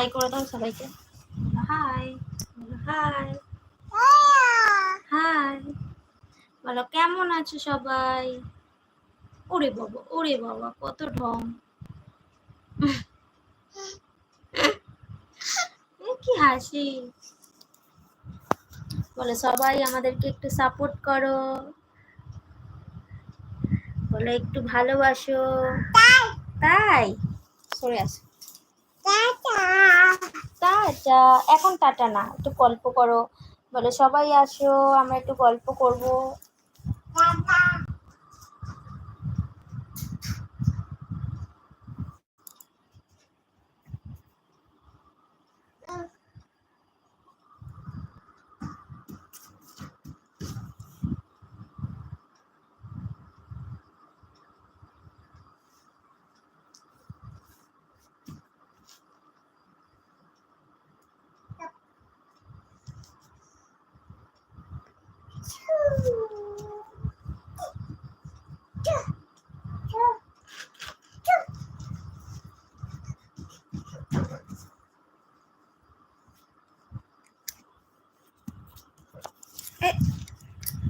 High করে দাও সবাইকে। হাই, হাই, হাই, বলো কেমন আছো সবাই? ওরে বাবা কত ঢং। কি হাসি। বলে সবাই আমাদেরকে একটু সাপোর্ট করো, বলে একটু ভালোবাসো। তাই সরে আসো। টাটা, এখন টাটা না, একটু গল্প করো। বলে সবাই আসো, আমরা একটু গল্প করব।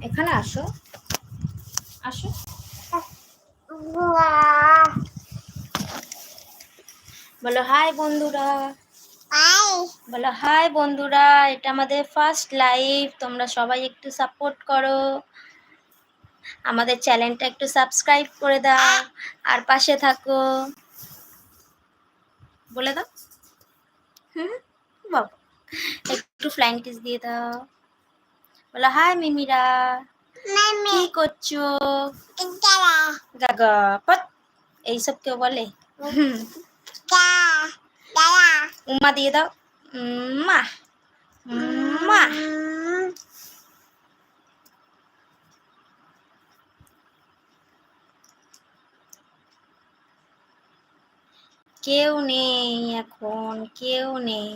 এখানে আসো, আসো। বলো হাই বন্ধুরা, বলো হাই বন্ধুরা, এটা আমাদের ফার্স্ট লাইভ, তোমরা সবাই একটু সাপোর্ট করো, আমাদের চ্যানেলটা একটু সাবস্ক্রাইব করে দাও আর পাশে থাকো। বলে দাও। বাবা একটু ফ্লাইং কিস দিয়ে দাও। বলো হাই মিমিরা, কি করছো? গাগা পট এইসব কেউ বলে? উম্মা দিয়ে দাও। মা মা। কেউ নেই এখন, কেউ নেই।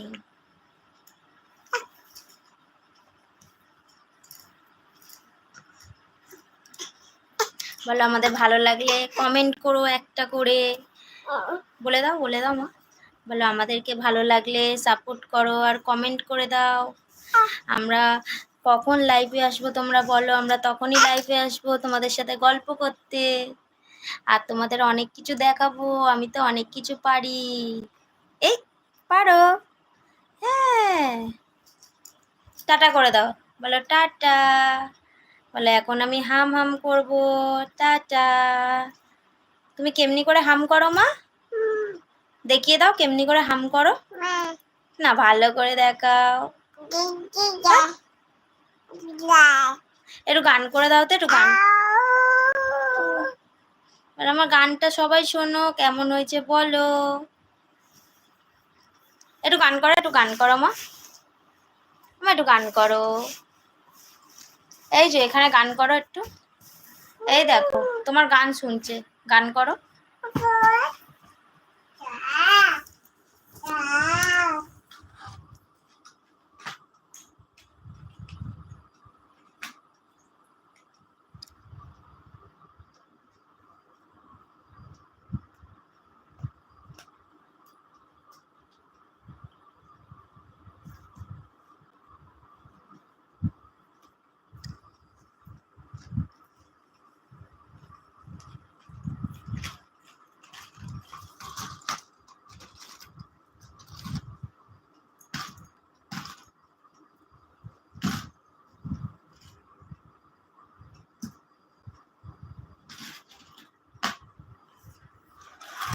বলো আমাদের ভালো লাগলে কমেন্ট করো একটা করে। বলে দাও, বলে দাও মা। বলো আমাদেরকে ভালো লাগলে সাপোর্ট করো আর কমেন্ট করে দাও। আমরা কখন লাইভে আসবো তোমরা বলো, আমরা তখনই লাইভে আসবো তোমাদের সাথে গল্প করতে, আর তোমাদের অনেক কিছু দেখাবো। আমি তো অনেক কিছু পারি। এই পারো? হ্যাঁ, টাটা করে দাও। বলো টাটা। বলে এখন আমি হাম হাম করব। টাটা। তুমি কেমনি করে হাম করো মা? দেখিয়ে দাও কেমনি করে হাম করো। না ভালো করে দেখাও। একটু গান করে দাও তো, একটু গান। আর আমার গানটা সবাই শোনো, কেমন হয়েছে বলো। একটু গান করো, একটু গান করো মা। মা একটু গান করো। এই যে এখানে গান করো একটু। এই দেখো তোমার গান শুনছে, গান করো।